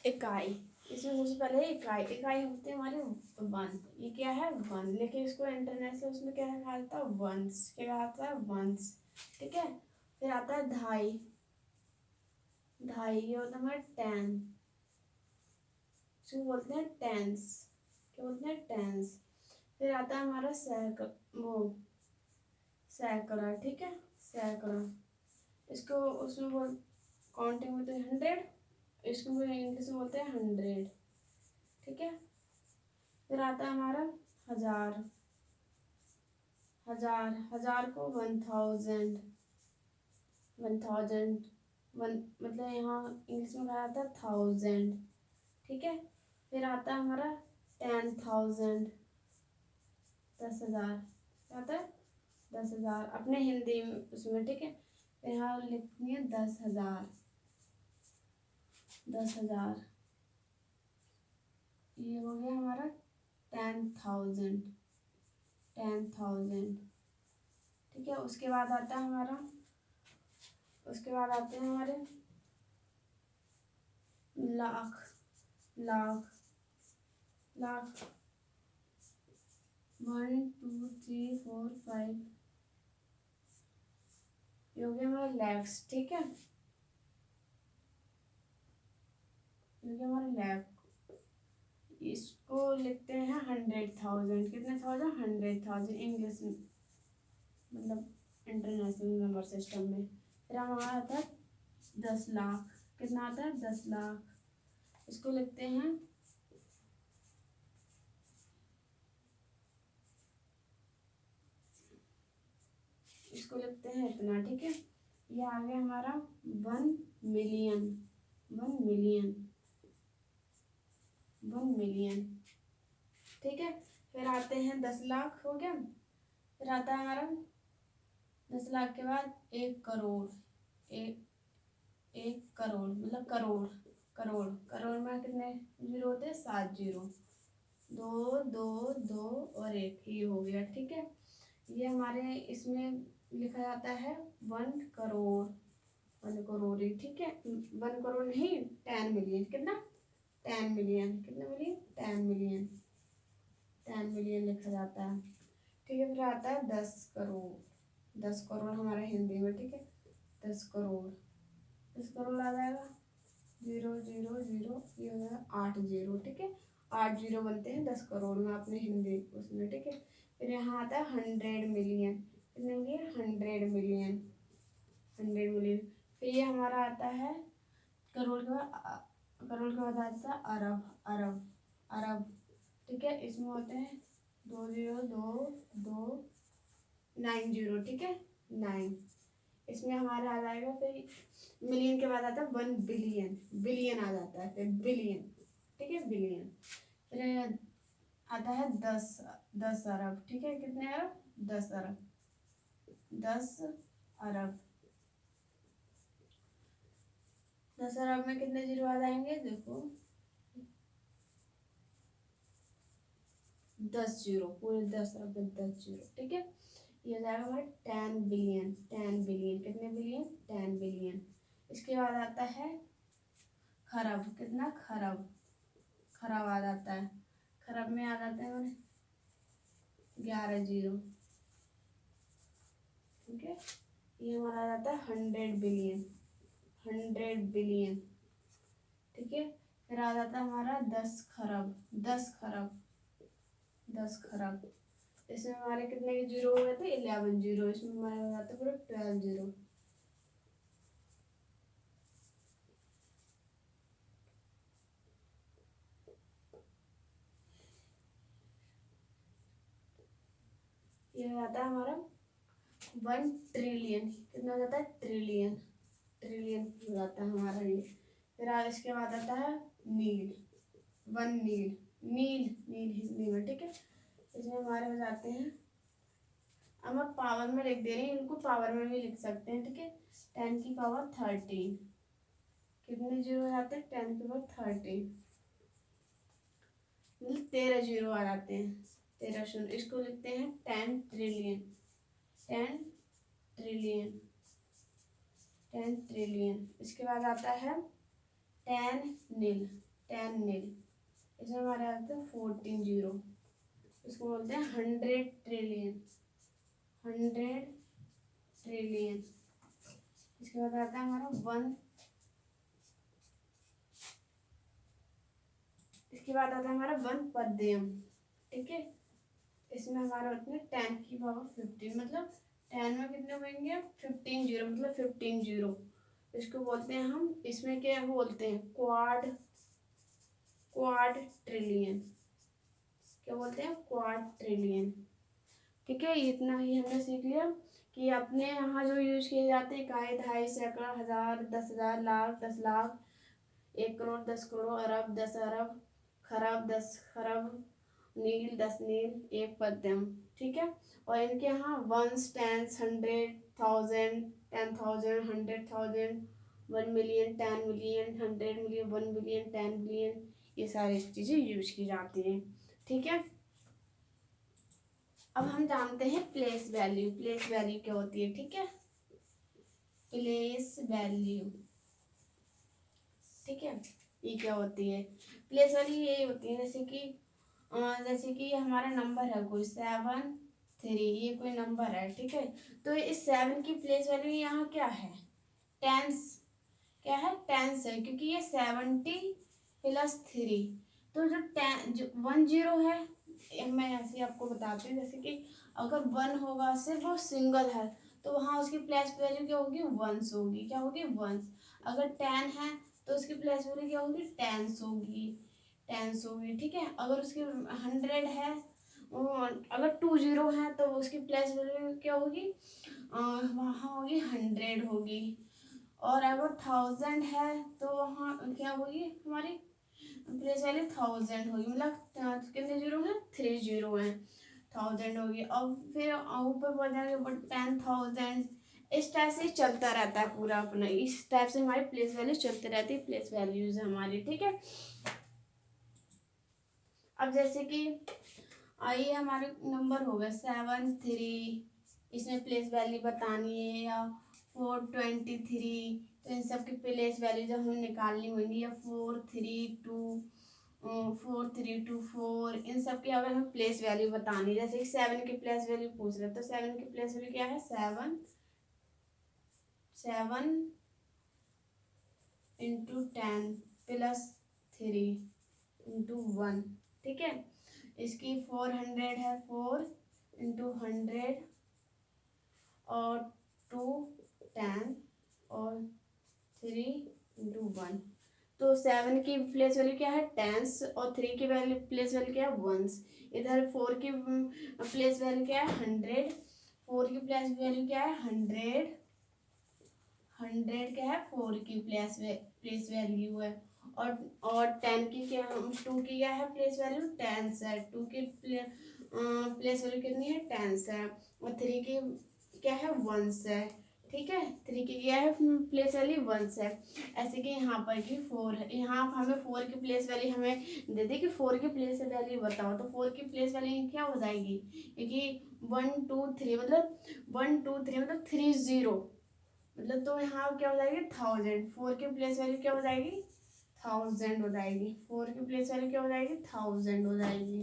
इकाई। इसमें सबसे पहले इकाई होती है हमारी 1। ये क्या है 1, लेकिन इसको इंटरनेशनल उसमें क्या कहा जाता है वंस, क्या कहा जाता है वंस। ठीक है, फिर आता है ढाई। ये होता है हमारा 10, इसको बोलते हैं टेंस। क्या बोलते हैं टेंस। फिर आता है हमारा सैकड़ा। ठीक है, सैकड़ा, इसको उसमें बोल काउंटिंग में तो 100, इसको इंग्लिश में बोलते हैं 100। ठीक है, फिर आता है हमारा हजार। हजार को 1000, मतलब यहाँ इंग्लिश में कहा जाता है 1000। ठीक है, फिर आता है हमारा 10,000, 10,000, क्या आता है 10,000 अपने हिंदी में उसमें। ठीक है, फिर यहाँ लिखनी है 10,000, 10,000। ये हो गया हमारा 10,000, 10,000। ठीक है, उसके बाद आता है हमारा, उसके बाद आते हैं हमारे लाख। 1 2 3 4 5, ये हो गया हमारा लैक्स। ठीक है, ये हो गया हमारा लैख। इसको लिखते हैं 100,000, कितने थाउजेंड 100,000 इंग्लिश में, मतलब इंटरनेशनल नंबर सिस्टम में। फिर हमारा आता है 10 लाख, कितना आता है 10 लाख, इसको लिखते हैं इतना। ठीक है, ये आ गया हमारा 1 मिलियन, 1 मिलियन, 1 मिलियन। ठीक है, फिर आते हैं 10 लाख, हो गया। फिर आता है हमारा 10 लाख के बाद 1 करोड़। एक करोड़ मतलब करोड़ में कितने जीरो होते हैं 7 जीरो, 2 2 2 और 1, ये हो गया। ठीक है, ये हमारे इसमें लिखा जाता है 1 करोड़, 1 करोड़ ही। ठीक है, 1 करोड़ नहीं 10 मिलियन, कितना 10 मिलियन, कितना मिलियन 10 मिलियन, 10 मिलियन लिखा जाता है। ठीक है, फिर आता है 10 करोड़, 10 करोड़ हमारे हिंदी में। ठीक है, 10 करोड़, 10 करोड़ आ जाएगा 0 0 0, ये हो जाएगा 8 जीरो। ठीक है, 8 जीरो बनते हैं 10 करोड़ में अपने हिंदी उसमें। ठीक है, फिर यहाँ आता है 100 मिलियन, कितने मिलियन 100 मिलियन, 100 मिलियन। फिर ये हमारा आता है करोड़ के बाद, करोड़ के बाद आता है अरब। ठीक है, इसमें होते हैं 2 0 2 2 9 जीरो। ठीक है, 9, इसमें हमारा आ जाएगा। फिर मिलियन के बाद आता है 1 बिलियन, बिलियन आ जाता है, फिर बिलियन। ठीक है, बिलियन। फिर आता है 10 अरब। ठीक है, कितने अरब 10 अरब, 10 अरब। 10 अरब में कितने जीरो आ जाएंगे, देखो 10 जीरो, पूरे 10 अरब में 10 जीरो। ठीक है, ये हो जाएगा हमारे 10 बिलियन, 10 बिलियन, कितने बिलियन 10 बिलियन। इसके बाद आता है खरब, कितना खरब आ जाता है, खरब में आ जाते हैं हमारे 11 जीरो। ठीक है, ये हमारा आ जाता है 100 बिलियन, 100 बिलियन। ठीक है, फिर आ जाता है हमारा 10 खरब, 10 खरब, 10 खरब। इसमें हमारे कितने के जीरो हो गए थे 11 जीरो, इसमें हमारे हो जाते पूरे 12 जीरो। ये हो जाता है हमारा 1 ट्रिलियन, कितना हो जाता है ट्रिलियन, ट्रिलियन हो जाता है हमारा ये। फिर इसके बाद आता है नील, 1 नील, नील हिंदी में। ठीक है, इसमें हमारे हो जाते हैं, अब मैं पावर में लिख दे रही हूँ, इनको पावर में भी लिख सकते हैं। ठीक है, 10 की पावर 13, कितने जीरो हो जाते हैं 10 की पावर 13, मतलब 13 जीरो आ जाते हैं, 13 शून्य। इसको लिखते हैं 10 ट्रिलियन, 10 ट्रिलियन, 10 ट्रिलियन। इसके बाद आता है 10 नील, 10 नील, इसमें हमारे आते हैं 14 जीरो, इसको बोलते हैं 100 ट्रिलियन, 100 ट्रिलियन। इसके बाद आता है हमारा 1, इसके बाद आता है हमारा 1 पद्यम, ठीक है। इसमें हमारा होते हैं 10 की पावर 15, मतलब 10 में कितने बनेंगे 15 जीरो, मतलब 15 जीरो। इसको बोलते हैं हम, इसमें क्या बोलते हैं क्वाड ट्रिलियन, क्या बोलते हैं क्वाड ट्रिलियन, ठीक है। इतना ही हमने सीख लिया कि अपने यहाँ जो यूज किए जाते हैं इकाई, दहाई, सैकड़ा, हजार, 10,000, लाख, 10 लाख, 1 करोड़, 10 करोड़, अरब, 10 अरब, खरब, 10 खरब, नील, 10 नील, 1 पद्यम, ठीक है। और इनके यहाँ ones, tens, 100, 1000, 10,000, 100,000, 1 million, 10 million, 100 million, 1 billion, 10 billion, ये सारी चीज़ें यूज की जाती हैं, ठीक है। अब हम जानते हैं प्लेस वैल्यू, प्लेस वैल्यू क्या होती है, ठीक है। प्लेस वैल्यू, ठीक है, ये क्या होती है प्लेस वैल्यू, ये होती है जैसे कि हमारा नंबर है कोई 7 3, ये कोई नंबर है, ठीक है। तो इस 7 की प्लेस वैल्यू यहाँ क्या है, टेंस, क्या है टेंस है, क्योंकि ये 70 + 3, तो जो 1 जीरो है, मैं ऐसे आपको बताती हूँ, जैसे कि अगर 1 होगा सिर्फ वो सिंगल है तो वहाँ उसकी प्लेस वैल्यू क्या होगी, 1 होगी, क्या होगी 1। अगर 10 है तो उसकी प्लेस वैल्यू क्या होगी, 10 होगी, 10 होगी, ठीक है। अगर उसकी 100 है, अगर 2 जीरो है तो उसकी प्लेस वैल्यू क्या होगी, वहाँ होगी 100 होगी। और अगर 1000 है तो वहाँ क्या होगी, हमारी प्लेस वैल्यू 1000 होगी, मतलब कितने जीरो हैं, 3 जीरो हैं, 1000 होगी। और फिर ऊपर बढ़ जाएंगे 10,000, इस टाइप से चलता रहता है पूरा अपना, इस टाइप से हमारी प्लेस वैल्यू चलती रहती है, प्लेस वैल्यूज हमारी, ठीक है। अब जैसे कि ये हमारे नंबर हो गए 7 3, इसमें प्लेस वैल्यू बतानी है, या 423, तो इन सब की प्लेस वैल्यू जब हमें निकालनी होगी, या 4 3 2 इन सब की अगर हमें प्लेस वैल्यू बतानी, जैसे कि 7 की प्लेस वैल्यू पूछ रहे, तो 7 की प्लेस वैल्यू क्या है, 7 × 10 + 3 × 1, ठीक है। इसकी 400 है, 4 × 100 और 2 10 और 3 × 1, तो 7 की प्लेस वैल्यू क्या है, टेंस, और 3 की वैल्यू प्लेस वैल्यू क्या है, वंस। इधर 4 की प्लेस वैल्यू क्या है, 100, 4 की प्लेस वैल्यू क्या है, 100, 100 क्या है, 4 की प्लेस वैल्यू है। और 10 की क्या, 2 की क्या है प्लेस वैल्यू, टेंस है, 2 की प्लेस वैल्यू कितनी है, टेंस है। और 3 की क्या है, वंस है, ठीक है। 3 की क्या है प्लेस वैल्यू, वंस है। ऐसे कि यहाँ पर कि 4 है, यहाँ हमें 4 की प्लेस वैल्यू हमें दे दी कि 4 की प्लेस वैल्यू बताओ, तो 4 की प्लेस वैल्यू क्या हो जाएगी, क्योंकि 1 2 3 मतलब 1 2 3 मतलब 3 जीरो, मतलब तो यहाँ क्या हो जाएगी 1000, 4 की प्लेस वैल्यू क्या हो जाएगी, 1000 हो जाएगी, 4 की प्लेस वैल्यू क्या हो जाएगी, 1000 हो जाएगी,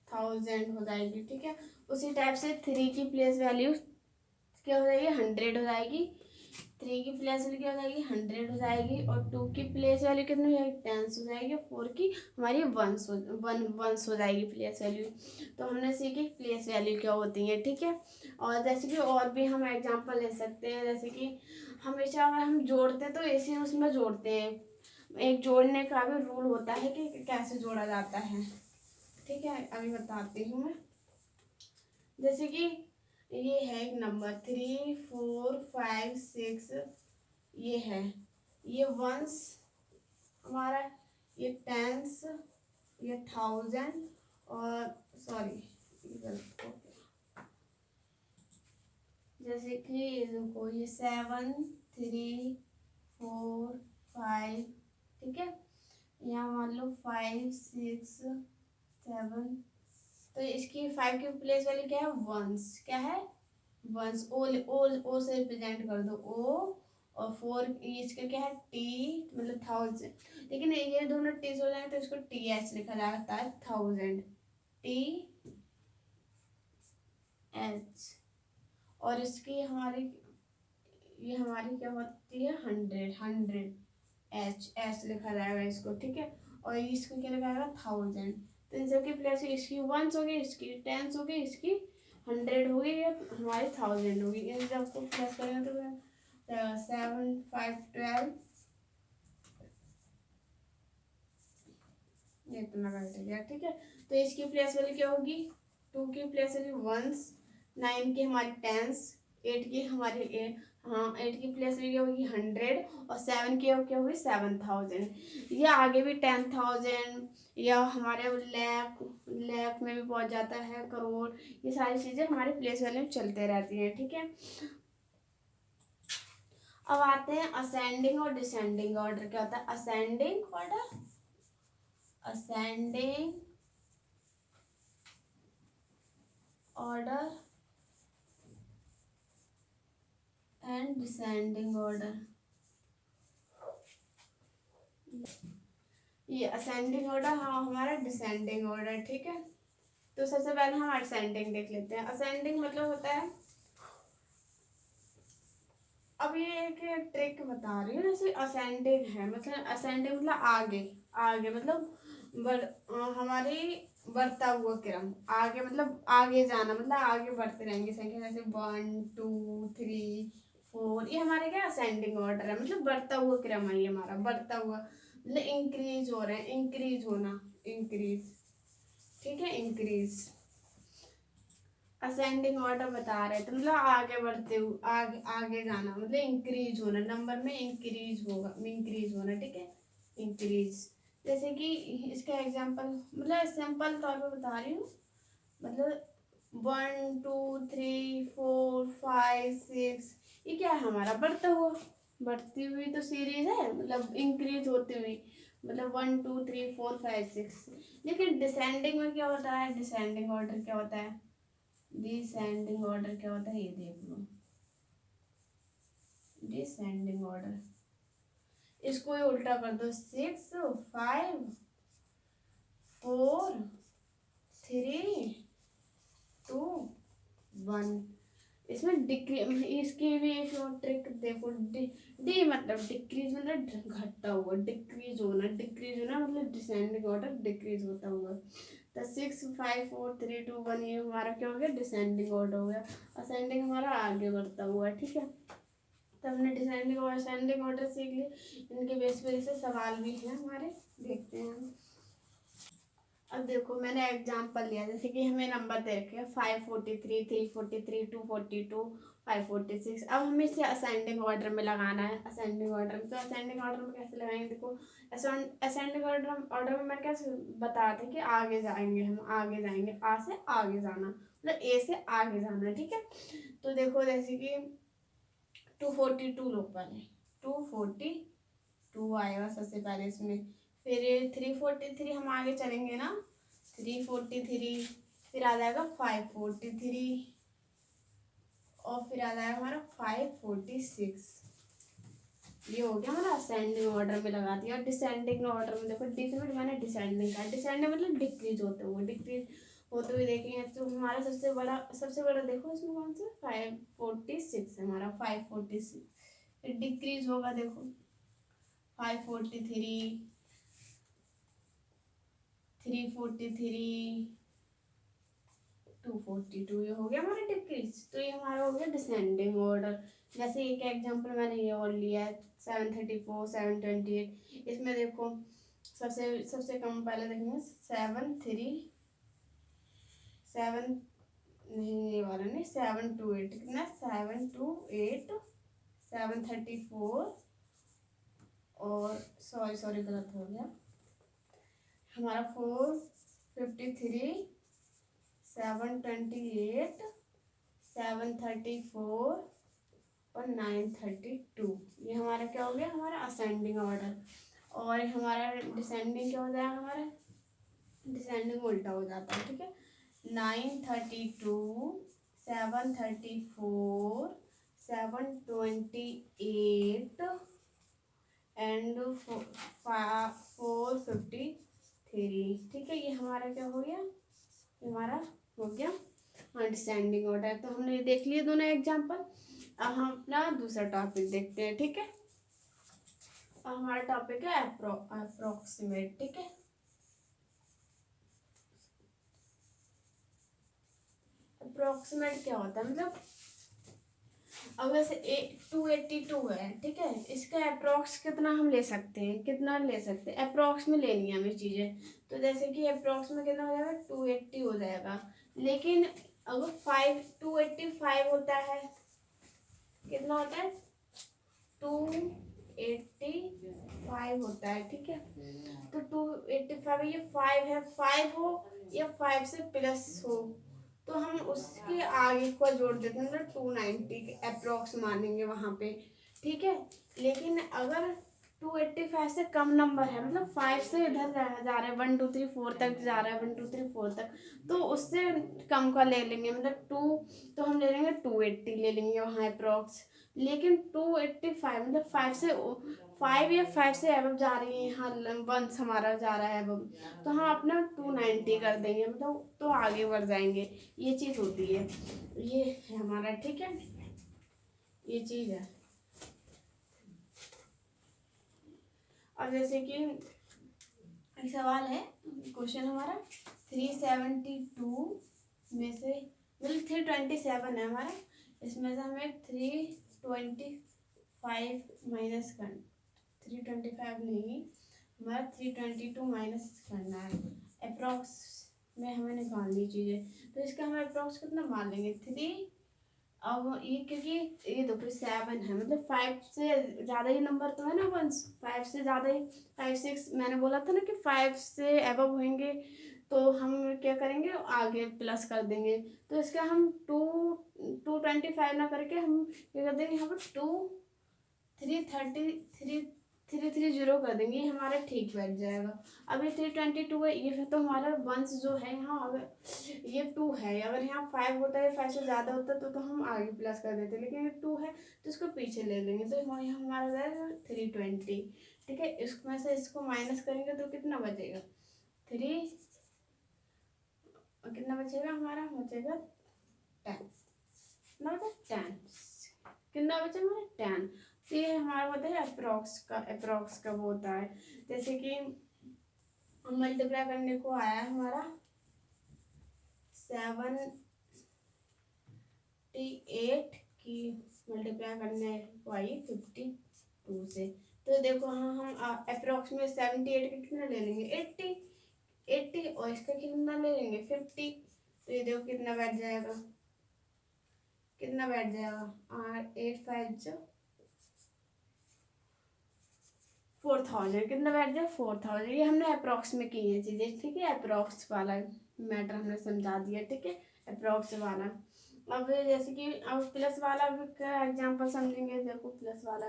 1000 हो जाएगी, ठीक है। उसी टाइप से 3 की प्लेस वैल्यू क्या हो जाएगी, 100 हो जाएगी, 3 की प्लेस वैल्यू क्या हो जाएगी, 100 हो जाएगी, और 2 की प्लेस वैल्यू कितनी हो जाएगी, 10 हो जाएगी, और 4 की हमारी वंस हो जाएगी प्लेस वैल्यू। तो हमने सीखी प्लेस वैल्यू क्या होती है, ठीक है। और जैसे कि और भी हम एग्जांपल ले सकते हैं, जैसे कि हमेशा अगर हम जोड़ते हैं तो इसी उसमें जोड़ते हैं, एक जोड़ने का भी रूल होता है कि कैसे जोड़ा जाता है, ठीक है। अभी बताती हूँ मैं, जैसे कि ये है एक नंबर 3 4 5 6, ये है, ये वंस हमारा, ये टेंस, ये 1000, और सॉरी जैसे कि देखो ये 7 3 4 5, ठीक है। यहाँ मान लो 5 6 7, तो इसकी 5 की प्लेस वैल्यू क्या है, वंस, क्या है वंस, ओ से रिप्रेजेंट कर दो, और 4 इसका क्या है टी मतलब 1000, लेकिन ये दोनों टी हो जाएंगे तो इसको टी एच लिखा जाता है 1000 टी एच। और इसकी हमारी ये हमारी क्या होती है 100 एच एच लिखा जाएगा इसको, ठीक है। और इसको क्या लिखा जाएगा 1000। तो इन सबकी प्लेस इसकी 1s हो गई, इसकी 10s हो गई, इसकी 100 हो गई, हमारी 1000 होगी। इन सबको प्लस करेंगे तो 7 5 12 ये इतना कर दिया, ठीक है। तो इसकी प्लेस वैल्यू क्या होगी 2 की प्लेस वैल्यू 1s, 9 की हमारी 10s, 8 की हमारी 8 की प्लेस वैल्यू होगी 100 और 7 की क्या होगी 7000। ये आगे भी 10,000 या हमारे लैख लैख में भी पहुंच जाता है, करोड़, ये सारी चीज़ें हमारे प्लेस वैल्यू चलते रहती हैं, ठीक है। अब आते हैं असेंडिंग और डिसेंडिंग ऑर्डर। क्या होता है ascending order, ascending order and descending order. ये असेंडिंग ऑर्डर, हाँ हमारा डिसेंडिंग ऑर्डर, ठीक है। तो सबसे पहले हम असेंडिंग देख लेते हैं। असेंडिंग मतलब होता है, अब ये एक ट्रिक बता रही हूँ, जैसे असेंडिंग है मतलब असेंडिंग मतलब आगे, आगे मतलब हमारी बढ़ता हुआ क्रम, आगे मतलब आगे जाना, मतलब आगे बढ़ते रहेंगे संख्या, जैसे 1 2 3 4, ये हमारे क्या असेंडिंग ऑर्डर है, मतलब बढ़ता हुआ क्रम है ये हमारा, बढ़ता हुआ मतलब इंक्रीज हो रहे हैं, इंक्रीज होना, इंक्रीज, ठीक है, इंक्रीज। असेंडिंग ऑर्डर बता रहे थे मतलब आगे बढ़ते हुए, आगे आगे जाना मतलब इंक्रीज होना, नंबर में इंक्रीज होगा, इंक्रीज होना, ठीक है, इंक्रीज। जैसे कि इसका एग्जांपल मतलब सिंपल तौर पे बता रही हूँ, मतलब 1 2 3 4 5 6, ये क्या है हमारा बढ़ता हुआ, बढ़ती हुई तो सीरीज है, मतलब इंक्रीज होती हुई, मतलब 1 2 3 4 5 6। लेकिन डिसेंडिंग में क्या होता है, डिसेंडिंग ऑर्डर क्या होता है, डिसेंडिंग ऑर्डर क्या होता है ये देख लो, डिसेंडिंग ऑर्डर, इसको ही उल्टा कर दो, 6 5 4 3 2 1। इसमें डिक्री, इसकी भी एक ट्रिक देखो, डी मतलब डिक्रीज मतलब घटता हुआ, डिक्रीज होना, डिक्रीज होना मतलब डिसेंडिंग ऑर्डर डिक्रीज होता हुआ। तो 6 5 4 3 2 1 ये हमारा क्या हो गया डिसेंडिंग ऑर्डर हो गया, असेंडिंग हमारा आगे बढ़ता हुआ, ठीक है। तो हमने डिसेंडिंग और असेंडिंग ऑर्डर सीख लिए, इनके बेस पे जैसे सवाल भी हैं हमारे, देखते हैं हम। अब देखो मैंने एग्जाम्पल लिया, जैसे कि हमें नंबर दे रखे हैं 543 343 242 546। अब हमें इसे असेंडिंग ऑर्डर में लगाना है, असेंडिंग ऑर्डर में। तो असेंडिंग ऑर्डर में कैसे लगाएंगे, देखो असेंडिंग ऑर्डर में मैंने कैसे बताया था कि आगे जाएंगे, हम आगे जाएंगे, आ से आगे जाना मतलब ए से आगे जाना, ठीक है। तो देखो जैसे कि 242 लो पहले, 242 आएगा सबसे पहले इसमें, फिर 343 हम आगे चलेंगे ना, 343, फिर आ जाएगा 543 और फिर आ जाएगा हमारा 546। ये हो गया हमारा असेंडिंग ऑर्डर में लगा दिया। और डिसेंडिंग ऑर्डर में देखो, मैंने डिसेंडिंग का, डिसेंडिंग मतलब डिक्रीज होते हुए, डिक्रीज होते हुए देखेंगे तो हमारा सबसे बड़ा देखो इसमें कौन सा 546 है, हमारा 546। फिर डिक्रीज होगा देखो 543 343 242, ये हो गया हमारा डिक्रीज। तो ये हमारा हो गया डिसेंडिंग ऑर्डर। जैसे एक एग्जांपल मैंने ये और लिया है 734 728। इसमें देखो सबसे सबसे कम पहले देखेंगे 7 नहीं, ये वाला नहीं, 728 कितना, 728 734 और सॉरी गलत हो गया, हमारा 453 728 734 और 932। ये हमारा क्या हो गया, हमारा असेंडिंग ऑर्डर। और हमारा डिसेंडिंग क्या हो जाएगा, हमारा डिसेंडिंग उल्टा हो जाता है, ठीक है। 932 734 728 एंड 453। ठीक है, ये हमारा क्या हो गया, हमारा हो गया अंडरस्टैंडिंग ऑर्डर। तो हमने ये देख लिए दोनों एग्जाम्पल। अब हम अपना दूसरा टॉपिक देखते हैं। ठीक है, अब हमारा टॉपिक है अप्रोक्सीमेट। ठीक है, अप्रोक्सीमेट क्या होता है, मतलब अब वैसे 282 है। ठीक है, इसका अप्रोक्स कितना हम ले सकते हैं, कितना ले सकते हैं, अप्रोक्स में लेनी है हमें चीज़ें। तो जैसे कि अप्रोक्स में कितना हो जाएगा, 280 हो जाएगा। लेकिन अगर 285 होता है, कितना होता है, 285 होता है। ठीक है, तो 285 ये 5 है, 5 हो या 5 से प्लस हो, तो हम उसके आगे को जोड़ देते हैं, मतलब 290 अप्रोक्स मानेंगे वहाँ पे। ठीक है, लेकिन अगर 285 से कम नंबर है, मतलब 5 से इधर जा रहा है, 1 2 3 4 तक जा रहा है, 1 2 3 4 तक, तो उससे कम का ले लेंगे, मतलब 2, तो हम ले लेंगे 280 ले लेंगे वहाँ अप्रोक्स। लेकिन 285 मतलब 5 से 5 या 5 से अबव जा रही है, यहाँ वंस हमारा जा रहा है अबव, तो हम अपना 290 कर देंगे, मतलब तो आगे बढ़ जाएंगे। ये चीज़ होती है, ये है हमारा। ठीक है, ये चीज़ है। और जैसे कि एक सवाल है, क्वेश्चन हमारा 372 में से, मतलब 327 है हमारा, इसमें से हमें 325 माइनस कर, 325 नहीं, हमारा 322 माइनस करना है। अप्रॉक्स में हमें निकालनी चीज़ें, तो इसका हम अप्रॉक्स कितना मान लेंगे, 3। अब ये क्योंकि ये देखो 7 है, मतलब 5 से ज़्यादा ही नंबर तो है ना, 5 से ज़्यादा ही, 5 6 मैंने बोला था ना कि 5 से अबव होंगे, तो हम क्या करेंगे, आगे प्लस कर देंगे। तो इसका हम 225 ना करके हम क्या कर देंगे, यहाँ पर 330 कर देंगे, ये हमारा ठीक बैठ जाएगा। अब ये 322 है, ये फिर तो हमारा वंस जो है यहाँ, अगर ये 2 है, अगर यहाँ 5 होता है, 5 से ज़्यादा होता तो हम आगे प्लस कर देते, लेकिन ये 2 है तो इसको पीछे ले लेंगे, तो यहाँ हमारा जाएगा 320। ठीक है, इसमें से इसको माइनस करेंगे तो कितना बचेगा, 3, कितना बचेगा, हमारा बचेगा 10, कितना बचा 10, कितना बचा हमारा 10। तो ये हमारा होता है अप्रॉक्स का वो होता है। जैसे कि मल्टीप्लाई करने को आया हमारा 78 की मल्टीप्लाई करने को आई 52 से। तो देखो हाँ, हम अप्रॉक्स में 78 का कितना ले लेंगे, 80 और इसका कितना ले लेंगे 50। तो ये देखो कितना बैठ जाएगा, कितना बैठ जाएगा, और 8 5 जो 4000, कितना बैठ जाए 4000। ये हमने अप्रॉक्स में की है चीज़ें। ठीक है, अप्रॉक्स वाला मैटर हमने समझा दिया। ठीक है, अप्रॉक्स वाला। अब जैसे कि अब प्लस वाला भी का एग्जांपल समझेंगे। देखो प्लस वाला,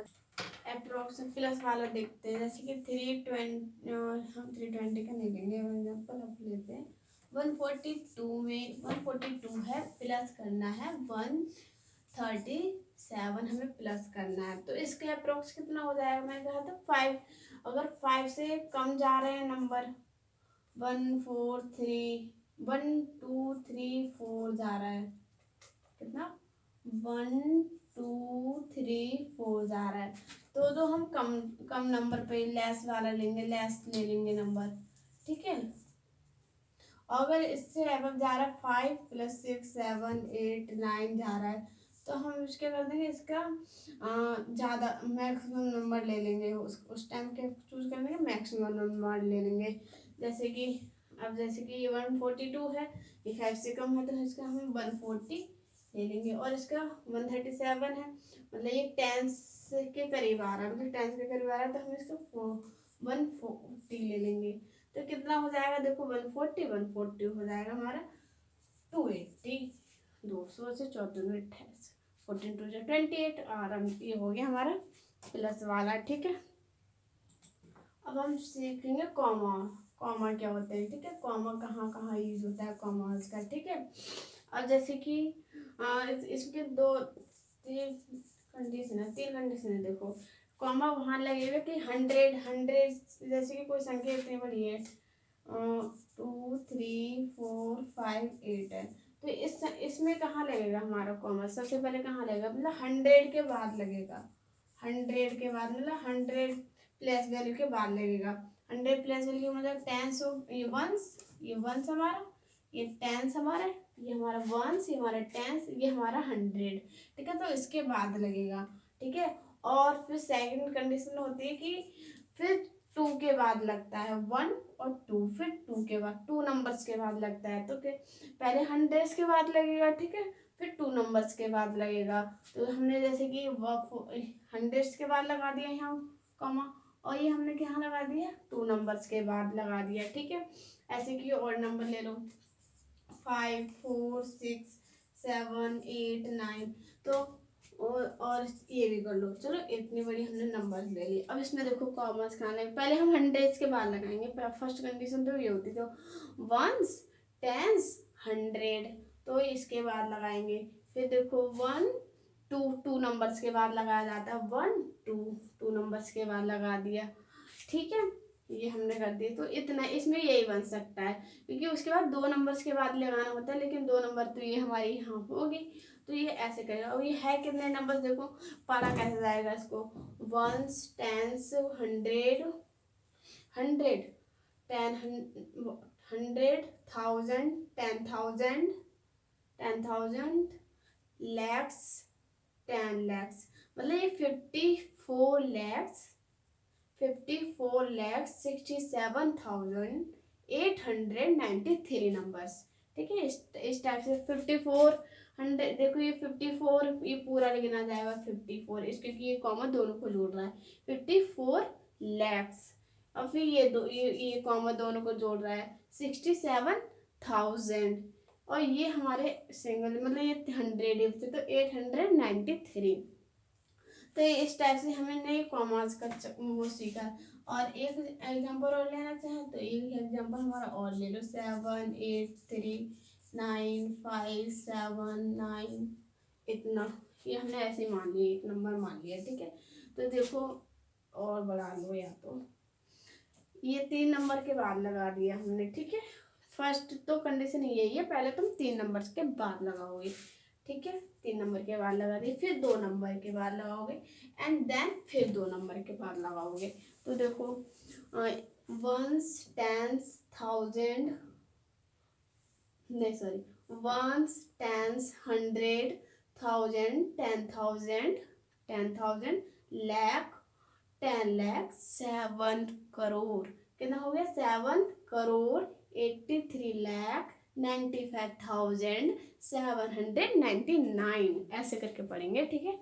अप्रॉक्स प्लस वाला देखते हैं। जैसे कि 320, हम 320 का नहीं लेंगे एग्जाम्पल, अब लेते हैं 142 में 142 है, प्लस करना है 137 हमें प्लस करना है। तो इसके अप्रोक्स कितना हो जाएगा, मैंने कहा था 5। अगर 5 से कम जा रहे हैं नंबर, 1 2 3 4 जा रहा है, कितना 1 2 3 4 जा रहा है, तो हम कम नंबर पे लेस वाला लेंगे, लेस ले लेंगे नंबर। ठीक है, अगर इससे अबव जा रहा है 5 + 6 7 8 9 जा रहा है, तो हम उसके कर देंगे, इसका ज़्यादा मैक्सिमम नंबर ले लेंगे, उस टाइम के चूज कर लेंगे, मैक्सिमम नंबर ले लेंगे। जैसे कि अब जैसे कि ये 142 है, ये 5 से कम है, तो इसका हम 140 ले लेंगे। और इसका 137 है, मतलब ये 10 के करीब आ रहा है, मतलब 10 के करीब आ रहा है, तो हम इसको 140 ले लेंगे। तो कितना हो जाएगा, देखो 140 हो जाएगा हमारा 280, 200 से 14 28, 14 2 28, और ये हो गया हमारा प्लस वाला। ठीक है, अब हम सीखेंगे कॉमा। कॉमा क्या होता है, ठीक है, कॉमा कहाँ कहाँ यूज होता है कॉमास का। ठीक है, और जैसे कि इसके दो कंडीशन है, 3 कंडीशन है। देखो कॉमा वहाँ लगेगा कि 100 100, जैसे कि कोई संख्या इतनी बड़ी है 2 3 4 5 8 है, तो इसमें कहाँ लगेगा हमारा कॉमा? सबसे पहले कहाँ लगेगा? मतलब 100 के बाद लगेगा। 100 के बाद मतलब 100 प्लस वैल्यू के बाद लगेगा। 100 प्लस वैल्यू मतलब टेंस ये वंस हमारा, ये टेंस हमारा, ये हमारा वंस, ये हमारा टेंस, ये हमारा 100। ठीक है, तो इसके बाद लगेगा। ठीक है, और फिर सेकंड कंडीशन होती है कि फिर 2 के बाद लगता है 1 और 2, फिर 2 के बाद 2 नंबर्स के बाद लगता है। तो पहले 100 के बाद लगेगा, ठीक है, फिर 2 नंबर्स के बाद लगेगा। तो हमने जैसे कि 100 के बाद लगा दिया यहाँ कॉमा, और ये हमने यहाँ लगा दिया 2 नंबर्स के बाद लगा दिया। ठीक है, ऐसे कि और नंबर ले लो 5 4 6 7 8 9, तो और ये भी कर लो। चलो इतनी बड़ी हमने नंबर ले ली। अब इसमें देखो कॉमर्स खाने पहले हम 100 के बाद लगाएंगे। फर्स्ट कंडीशन तो ये होती, तो वंस टेंस 100, तो इसके बाद लगाएंगे। फिर देखो 1 2 नंबर्स के बाद लगाया जाता है 1 2 नंबर्स के बाद लगा दिया। ठीक है, ये हमने कर दिया। तो इतना इसमें यही बन सकता है, क्योंकि उसके बाद 2 नंबर्स के बाद लगाना होता है, लेकिन 2 नंबर तो ये हमारी यहाँ होगी, तो ये ऐसे करेगा। और ये है कितने नंबर? देखो पढ़ा कैसे जाएगा इसको, वंस टेंस 100 100 10 100 1000 10,000 10,000 लैक्स 10 लैक्स, मतलब ये 54 lakhs 67,893 नंबर्स। ठीक है, इस टाइप से 5400, देखो ये 54 ये पूरा लिखना जाएगा 54 इस, क्योंकि ये कॉमा दोनों को जोड़ रहा है 54 lakhs, और फिर ये कॉमा दोनों को जोड़ रहा है 67,000, और ये हमारे सिंगल मतलब ये 100 तो 893। तो इस टाइप से हमने कॉमर्स का वो सीखा। और एक एग्जांपल और लेना चाहें तो एक एग्जांपल हमारा और ले लो 7 8 3 9 5 7 9, इतना, ये हमने ऐसे मान लिया, एक नंबर मान लिया। ठीक है, तो देखो और बढ़ा लो, या तो ये 3 नंबर के बाद लगा दिया हमने। ठीक है, फर्स्ट तो कंडीशन यही है, पहले तुम 3 नंबर के बाद लगाओगे। ठीक है, 3 नंबर के बाद लगा दिए, फिर 2 नंबर के बाद लगाओगे, एंड देन फिर 2 नंबर के बाद लगाओगे। तो देखो वंस टेंस 1000, नहीं sorry, once tens 100 1000 10,000 10,000 lakh 10 lakh 7 crore, कितना हो गया? 7 करोड़ 83,95,799, ऐसे करके पढ़ेंगे। ठीक है,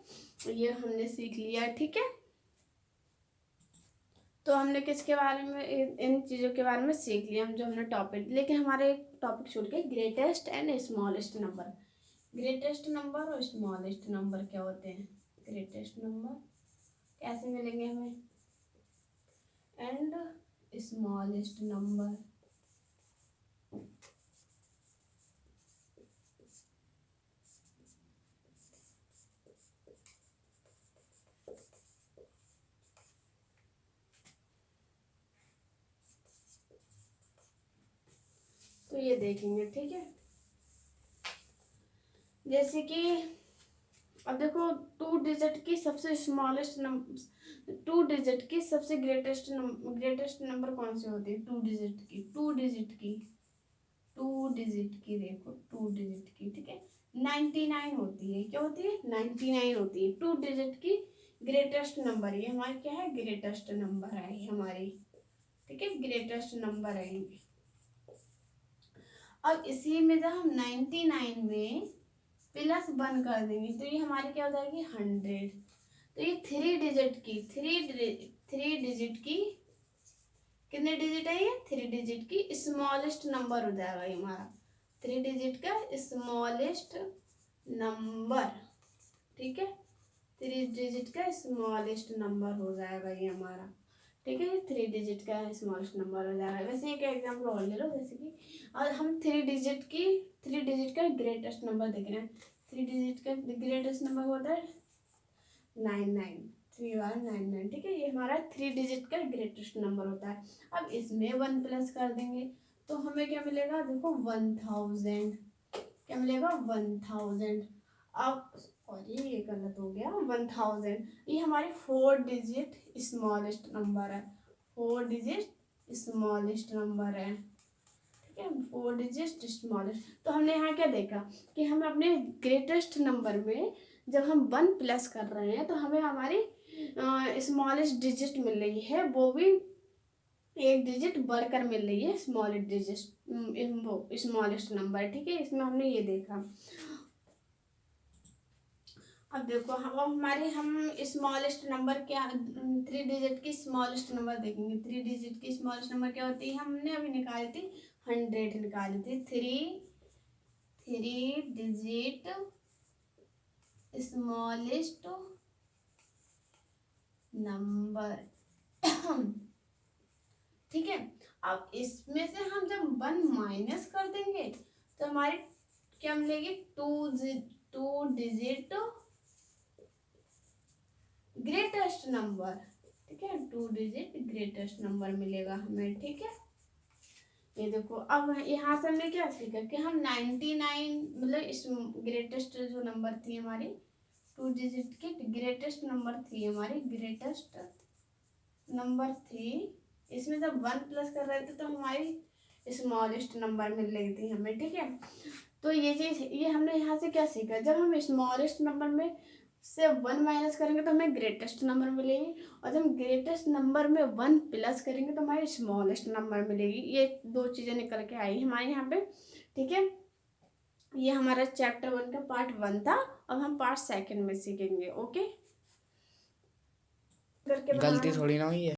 ये हमने सीख लिया। ठीक है, तो हमने किसके बारे में, इन चीज़ों के बारे में सीख लिया हम, जो हमने टॉपिक, लेकिन हमारे टॉपिक छोड़ के greatest and smallest number. Greatest number और स्मॉलेस्ट नंबर क्या होते हैं? ग्रेटेस्ट नंबर कैसे मिलेंगे हमें, एंड स्मॉलेस्ट नंबर। तो ये देखेंगे। ठीक है, जैसे कि अब देखो 2 डिजिट की सबसे स्मॉलेस्ट नंबर, 2 डिजिट की सबसे ग्रेटेस्ट नंबर कौन सी होती है? 2 डिजिट की, 2 डिजिट की, 2 डिजिट की, देखो 2 डिजिट की। ठीक है, 99 होती है। क्या होती है? 99 होती है 2 डिजिट की ग्रेटेस्ट नंबर। ये हमारी क्या है? ग्रेटेस्ट नंबर है ये हमारी। ठीक है, ग्रेटेस्ट नंबर है ये। अब इसी में जब हम 99 में प्लस 1 कर देंगे तो ये हमारी क्या हो जाएगी? 100। तो ये 3 डिजिट की, 3 डिजिट की, कितने डिजिट है ये? 3 डिजिट की स्मॉलेस्ट नंबर हो जाएगा ये हमारा, 3 डिजिट का स्मॉलेस्ट नंबर। ठीक है, 3 डिजिट का स्मॉलेस्ट नंबर हो जाएगा ये हमारा। ठीक है, 3 डिजिट का स्मॉलेस्ट नंबर हो जाएगा। वैसे एक एग्जाम्पल और ले लो, जैसे कि और हम 3 डिजिट का ग्रेटेस्ट नंबर देख रहे हैं। 3 डिजिट का ग्रेटेस्ट नंबर होता है 3199, ठीक है। ये हमारा 3 डिजिट का ग्रेटेस्ट नंबर होता है। अब इसमें 1 प्लस कर देंगे तो हमें क्या मिलेगा, देखो 1000। क्या मिलेगा, 1000। अब सॉरी ये गलत हो गया, 1000 ये हमारी 4 डिजिट स्मॉलेस्ट नंबर है। 4 डिजिट स्मॉलेस्ट नंबर है, ठीक है। 4 डिजिट स्मॉलेस्ट। तो हमने यहाँ क्या देखा कि हमें अपने ग्रेटेस्ट नंबर में जब हम 1 प्लस कर रहे हैं तो हमें हमारी स्मॉलेस्ट डिजिट मिल रही है, वो भी एक डिजिट बढ़कर मिल रही है, स्मॉलेस्ट डिजिट, वो स्मॉलेस्ट नंबर, ठीक है। इसमें हमने ये देखा। अब देखो हम स्मॉलेस्ट नंबर क्या, 3 डिजिट की स्मॉलेस्ट नंबर देखेंगे। 3 डिजिट की स्मॉलेस्ट नंबर क्या होती है, हमने अभी निकाली थी 100 निकाली थी। 3 डिजिट स्मॉलेस्ट नंबर ठीक है। अब इसमें से हम जब 1 माइनस कर देंगे तो हमारी क्या मिलेगी, 2 डिजिट ग्रेटेस्ट नंबर, ठीक है। 2 डिजिट ग्रेटेस्ट नंबर मिलेगा हमें, ठीक है। ये देखो अब यहाँ से हमने क्या सीखा कि हम 99 मतलब इस ग्रेटेस्ट जो नंबर थी हमारी 2 डिजिट की ग्रेटेस्ट नंबर थी हमारी, ग्रेटेस्ट नंबर थी। इसमें जब 1 प्लस कर रहे थे तो हमारी स्मॉलेस्ट नंबर मिल रही थी हमें, ठीक है। तो ये चीज़, ये हमने यहाँ से क्या सीखा, जब हम स्मॉलेस्ट नंबर में से 1 माइनस करेंगे तो हमें ग्रेटेस्ट नंबर मिलेगी, और जब हम ग्रेटेस्ट नंबर में 1 प्लस करेंगे तो हमारी स्मॉलेस्ट नंबर मिलेगी। ये 2 चीज़ें निकल के आई हमारे यहाँ पे, ठीक है। ये हमारा चैप्टर 1 का पार्ट 1 था। अब हम पार्ट 2 में सीखेंगे, ओके। करके गलती बनाना। थोड़ी ना हुई है।